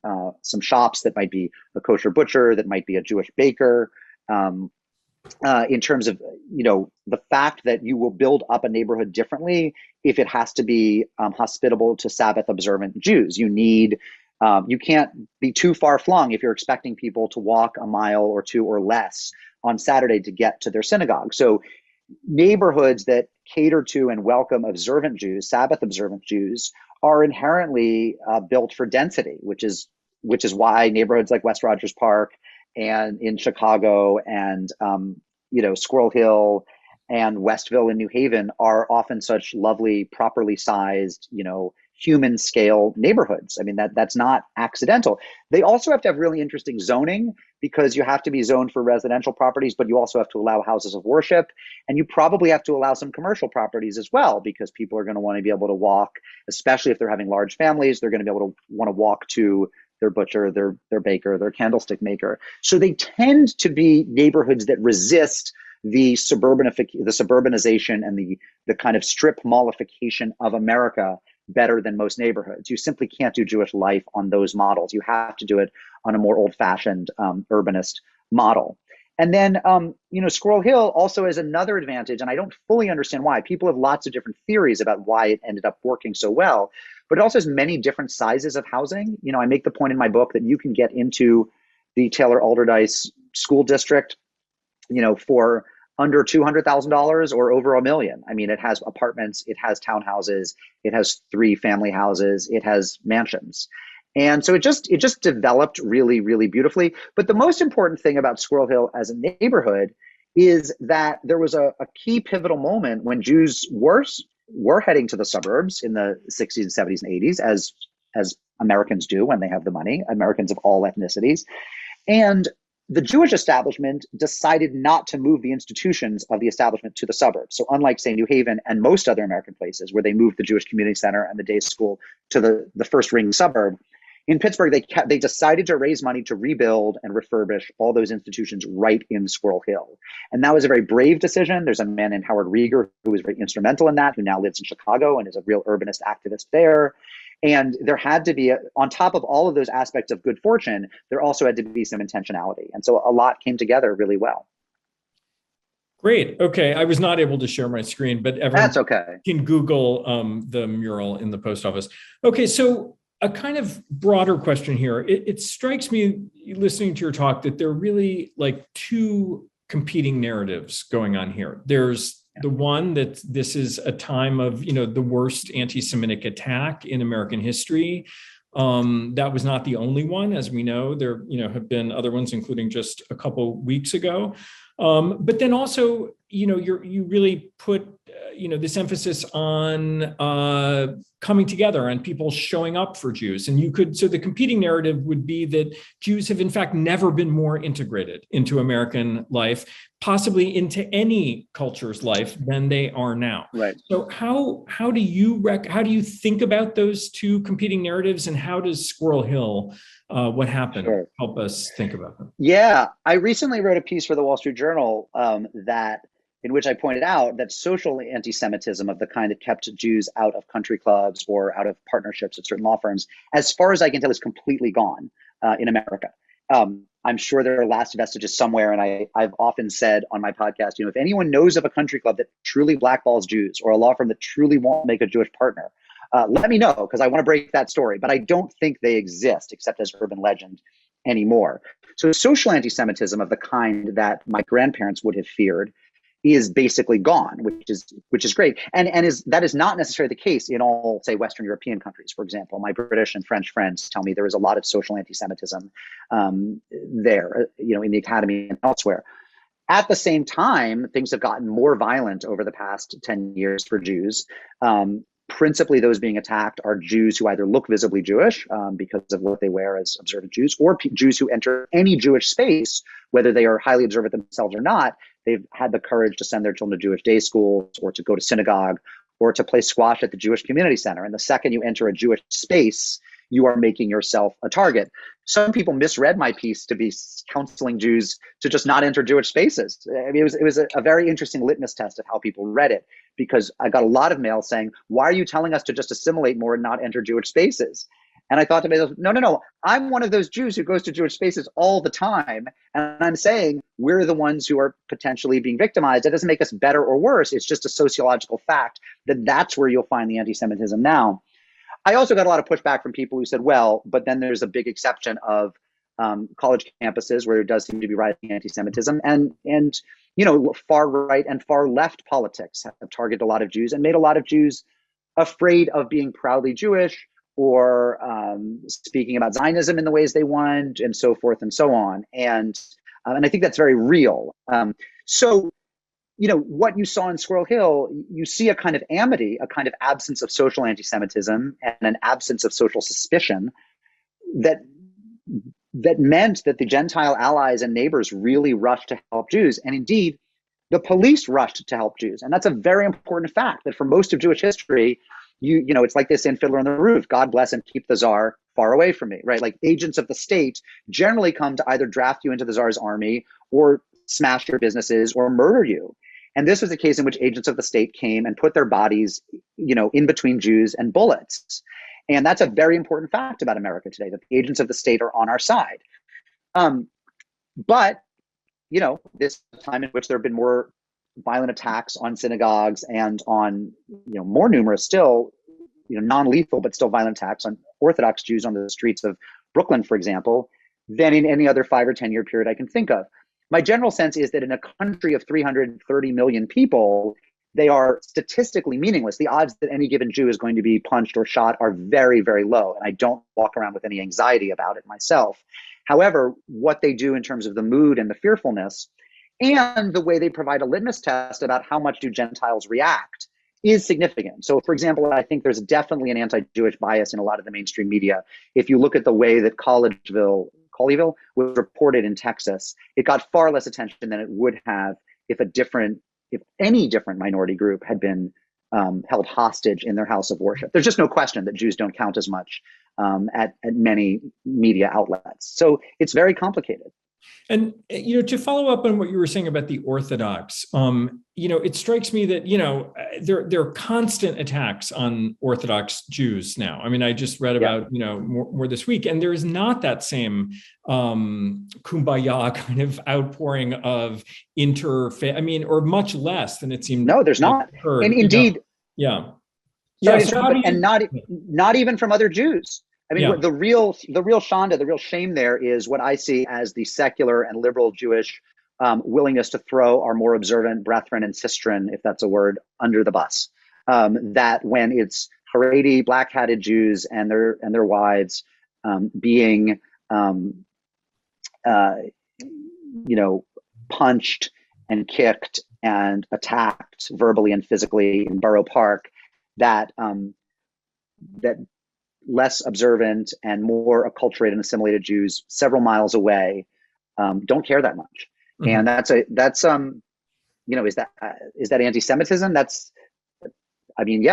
shops that might be a kosher butcher, that might be a Jewish baker, in terms of the fact that you will build up a neighborhood differently if it has to be hospitable to Sabbath observant Jews. You can't be too far flung if you're expecting people to walk a mile or two or less on Saturday to get to their synagogue. So neighborhoods that cater to and welcome observant Jews, Sabbath observant Jews, are inherently built for density, which is why neighborhoods like West Rogers Park and in Chicago and Squirrel Hill and Westville in New Haven are often such lovely, properly sized, human scale neighborhoods. I mean, that's not accidental. They also have to have really interesting zoning because you have to be zoned for residential properties, but you also have to allow houses of worship. And you probably have to allow some commercial properties as well, because people are going to want to be able to walk, especially if they're having large families, they're going to be able to want to walk to their butcher, their baker, their candlestick maker. So they tend to be neighborhoods that resist the suburbanization and the kind of strip mallification of America better than most neighborhoods. You simply can't do Jewish life on those models. You have to do it on a more old-fashioned urbanist model. And then, Squirrel Hill also has another advantage, and I don't fully understand why. People have lots of different theories about why it ended up working so well, but it also has many different sizes of housing. I make the point in my book that you can get into the Taylor Alderdice School District, for under $200,000 or over $1 million. I mean, it has apartments, it has townhouses, it has 3 family houses, it has mansions. And so it just developed really, really beautifully. But the most important thing about Squirrel Hill as a neighborhood is that there was a key pivotal moment when Jews were heading to the suburbs in the 60s and 70s and 80s, as Americans do when they have the money, Americans of all ethnicities. And the Jewish establishment decided not to move the institutions of the establishment to the suburbs. So unlike, say, New Haven and most other American places where they moved the Jewish Community Center and the day school to the first ring suburb, in Pittsburgh, they decided to raise money to rebuild and refurbish all those institutions right in Squirrel Hill. And that was a very brave decision. There's a man named Howard Rieger who was very instrumental in that, who now lives in Chicago and is a real urbanist activist there. And there had to be, on top of all of those aspects of good fortune, there also had to be some intentionality. And so a lot came together really well. Great. Okay. I was not able to share my screen, but everyone That's okay. Can Google the mural in the post office. Okay. So a kind of broader question here. It strikes me, listening to your talk, that there are really like 2 competing narratives going on here. There's the one that this is a time of, the worst anti-Semitic attack in American history. That was not the only one, as we know. There, have been other ones, including just a couple weeks ago. But then also, you really put, this emphasis on coming together and people showing up for Jews. And so the competing narrative would be that Jews have in fact never been more integrated into American life, possibly into any culture's life than they are now. Right. So how do you think about those 2 competing narratives, and how does Squirrel Hill, what happened, help us think about them? Yeah, I recently wrote a piece for the Wall Street Journal in which I pointed out that social anti-Semitism of the kind that kept Jews out of country clubs or out of partnerships at certain law firms, as far as I can tell, is completely gone in America. I'm sure there are last vestiges somewhere, and I've often said on my podcast, if anyone knows of a country club that truly blackballs Jews or a law firm that truly won't make a Jewish partner, let me know, because I want to break that story. But I don't think they exist except as urban legend anymore. So social anti-Semitism of the kind that my grandparents would have feared is basically gone, which is great, and that is not necessarily the case in all, say, Western European countries. For example, my British and French friends tell me there is a lot of social anti-Semitism there, in the academy and elsewhere. At the same time, things have gotten more violent over the past 10 years for Jews. Principally, those being attacked are Jews who either look visibly Jewish because of what they wear as observant Jews, or Jews who enter any Jewish space, whether they are highly observant themselves or not. They've had the courage to send their children to Jewish day schools, or to go to synagogue, or to play squash at the Jewish community center. And the second you enter a Jewish space, you are making yourself a target. Some people misread my piece to be counseling Jews to just not enter Jewish spaces. I mean, it was a very interesting litmus test of how people read it, because I got a lot of mail saying, why are you telling us to just assimilate more and not enter Jewish spaces? And I thought to myself, no, I'm one of those Jews who goes to Jewish spaces all the time. And I'm saying we're the ones who are potentially being victimized. That doesn't make us better or worse. It's just a sociological fact that that's where you'll find the anti-Semitism now. I also got a lot of pushback from people who said, well, but then there's a big exception of college campuses where there does seem to be rising anti-Semitism, and far right and far left politics have targeted a lot of Jews and made a lot of Jews afraid of being proudly Jewish, or speaking about Zionism in the ways they want, and so forth and so on. And I think that's very real. So what you saw in Squirrel Hill, you see a kind of amity, a kind of absence of social anti-Semitism and an absence of social suspicion that meant that the Gentile allies and neighbors really rushed to help Jews. And indeed, the police rushed to help Jews. And that's a very important fact, that for most of Jewish history, it's like this in Fiddler on the Roof, God bless and keep the Tsar far away from me, right? Like, agents of the state generally come to either draft you into the Tsar's army, or smash your businesses, or murder you. And this was a case in which agents of the state came and put their bodies, in between Jews and bullets. And that's a very important fact about America today, that the agents of the state are on our side. But, this is a time in which there have been more violent attacks on synagogues and on, more numerous still, non-lethal, but still violent attacks on Orthodox Jews on the streets of Brooklyn, for example, than in any other 5 or 10 year period I can think of. My general sense is that in a country of 330 million people, they are statistically meaningless. The odds that any given Jew is going to be punched or shot are very, very low. And I don't walk around with any anxiety about it myself. However, what they do in terms of the mood and the fearfulness, and the way they provide a litmus test about how much do Gentiles react, is significant. So, for example, I think there's definitely an anti-Jewish bias in a lot of the mainstream media. If you look at the way that Colleyville was reported in Texas, it got far less attention than it would have if any different minority group had been held hostage in their house of worship. There's just no question that Jews don't count as much at many media outlets. So it's very complicated. And, to follow up on what you were saying about the Orthodox, it strikes me that, there are constant attacks on Orthodox Jews now. I mean, I just read about, more this week, and there is not that same kumbaya kind of outpouring of or much less than it seemed. No, there's not. And indeed. Yeah. Yeah. And not even from other Jews. I mean, the real shanda, the real shame there is what I see as the secular and liberal Jewish willingness to throw our more observant brethren and sistren, if that's a word, under the bus. That when it's Haredi, black-hatted Jews and their wives being punched and kicked and attacked verbally and physically in Borough Park, that less observant and more acculturated and assimilated Jews several miles away don't care that much. Mm-hmm. And is that anti-Semitism?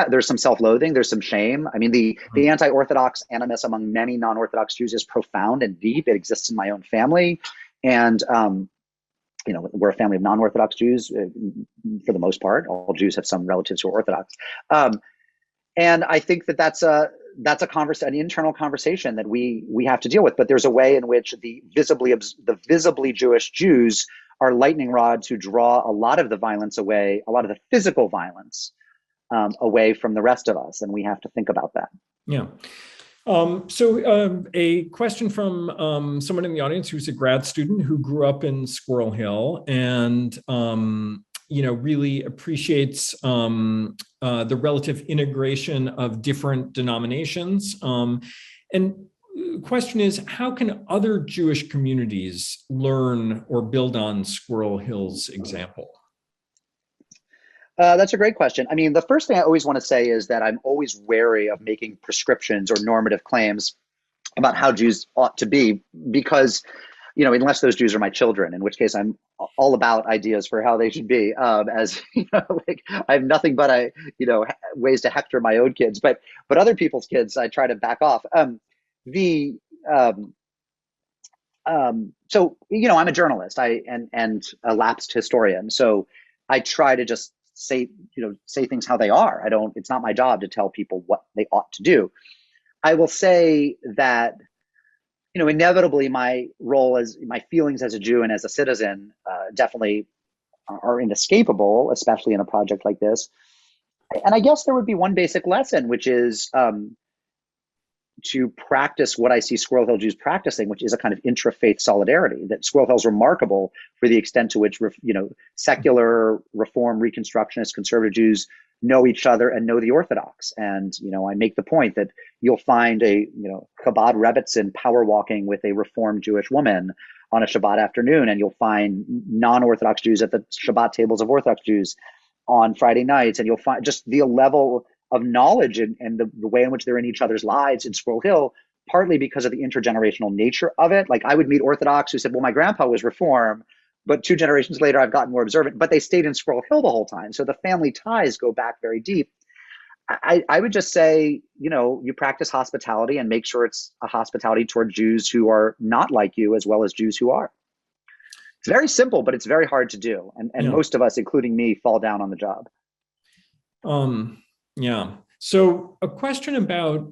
There's some self-loathing, there's some shame. I mean, the anti-Orthodox animus among many non-Orthodox Jews is profound and deep. It exists in my own family. And, we're a family of non-Orthodox Jews for the most part. All Jews have some relatives who are Orthodox. And I think that's an internal conversation that we have to deal with. But there's a way in which the visibly Jewish Jews are lightning rods who draw a lot of the violence away, a lot of the physical violence away from the rest of us, and we have to think about that. Yeah. A question from someone in the audience who's a grad student who grew up in Squirrel Hill and really appreciates the relative integration of different denominations. And the question is, how can other Jewish communities learn or build on Squirrel Hill's example? That's a great question. I mean, the first thing I always want to say is that I'm always wary of making prescriptions or normative claims about how Jews ought to be, because, unless those Jews are my children, in which case I'm all about ideas for how they should be. Like I have nothing but ways to hector my own kids, but other people's kids, I try to back off. So I'm a journalist, and a lapsed historian, so I try to just say things how they are. It's not my job to tell people what they ought to do. I will say that, inevitably my feelings as a Jew and as a citizen definitely are inescapable, especially in a project like this. And I guess there would be one basic lesson, which is to practice what I see Squirrel Hill Jews practicing, which is a kind of intra-faith solidarity. That Squirrel Hill is remarkable for the extent to which, secular, Reform, Reconstructionist, conservative Jews know each other and know the Orthodox. And, I make the point that you'll find a, Chabad Rebbetzin power walking with a Reformed Jewish woman on a Shabbat afternoon, and you'll find non-Orthodox Jews at the Shabbat tables of Orthodox Jews on Friday nights, and you'll find just the level of knowledge and the way in which they're in each other's lives in Squirrel Hill, partly because of the intergenerational nature of it. Like I would meet Orthodox who said, well, my grandpa was Reform, but 2 generations later, I've gotten more observant, but they stayed in Squirrel Hill the whole time. So the family ties go back very deep. I would just say, you practice hospitality and make sure it's a hospitality toward Jews who are not like you, as well as Jews who are. It's very simple, but it's very hard to do. And most of us, including me, fall down on the job. Yeah. So a question about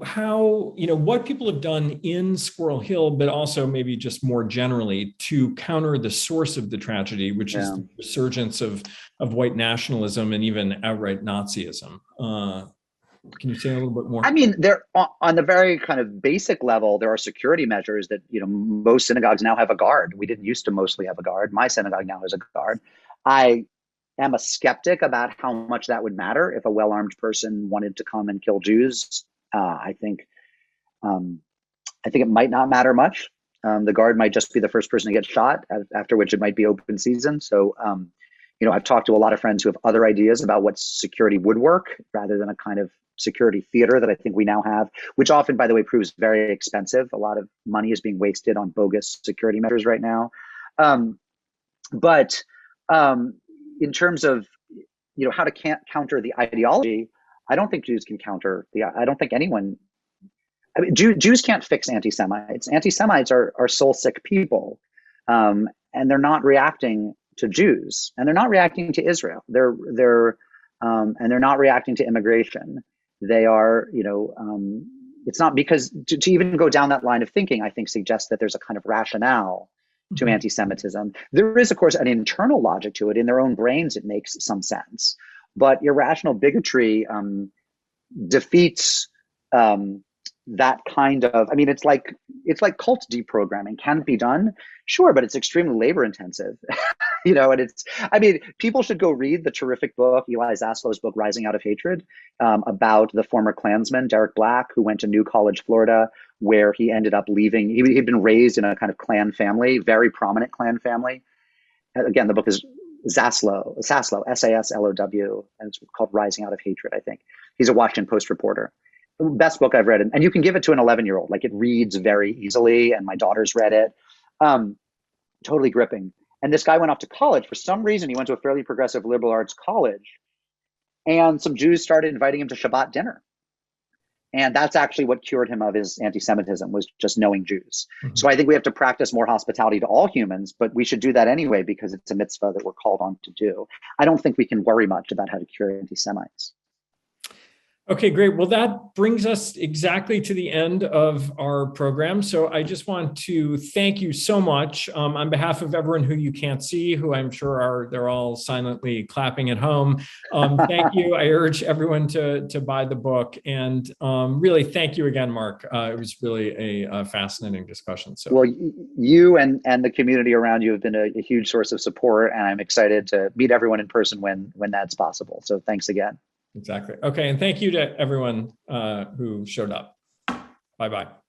how, what people have done in Squirrel Hill, but also maybe just more generally to counter the source of the tragedy, which is the resurgence of white nationalism and even outright Nazism. Can you say a little bit more? I mean, there on the very kind of basic level, there are security measures that, most synagogues now have a guard. We didn't used to mostly have a guard. My synagogue now has a guard. I am a skeptic about how much that would matter if a well-armed person wanted to come and kill Jews. I think it might not matter much. The guard might just be the first person to get shot, after which it might be open season. So, I've talked to a lot of friends who have other ideas about what security would work rather than a kind of security theater that I think we now have, which often, by the way, proves very expensive. A lot of money is being wasted on bogus security measures right now. In terms of, how to counter the ideology, I don't think Jews can counter I don't think anyone. I mean, Jews can't fix anti-Semites. Anti-Semites are soul-sick people, and they're not reacting to Jews, and they're not reacting to Israel. They're not reacting to immigration. They are, it's not because to even go down that line of thinking, I think suggests that there's a kind of rationale to anti-Semitism. There is, of course, an internal logic to it. In their own brains, it makes some sense. But irrational bigotry defeats that kind of, I mean, it's like cult deprogramming. Can it be done? Sure, but it's extremely labor intensive. And people should go read the terrific book, Eli Zaslow's book, Rising Out of Hatred, about the former Klansman, Derek Black, who went to New College, Florida, where he ended up leaving. He'd been raised in a kind of Klan family, very prominent Klan family. Again, the book is Zaslow, Saslow, and it's called Rising Out of Hatred, I think. He's a Washington Post reporter. Best book I've read. And you can give it to an 11-year-old. Like, it reads very easily, and my daughter's read it. Totally gripping. And this guy went off to college. For some reason, he went to a fairly progressive liberal arts college, and some Jews started inviting him to Shabbat dinner. And that's actually what cured him of his anti-Semitism, was just knowing Jews. Mm-hmm. So I think we have to practice more hospitality to all humans, but we should do that anyway because it's a mitzvah that we're called on to do. I don't think we can worry much about how to cure anti-Semites. Okay, great. Well, that brings us exactly to the end of our program. So I just want to thank you so much on behalf of everyone who you can't see, who I'm sure they're all silently clapping at home. Thank you. I urge everyone to buy the book, and really thank you again, Mark. It was really a fascinating discussion. So, well, you and the community around you have been a huge source of support, and I'm excited to meet everyone in person when that's possible. So thanks again. Exactly. Okay. And thank you to everyone who showed up. Bye-bye.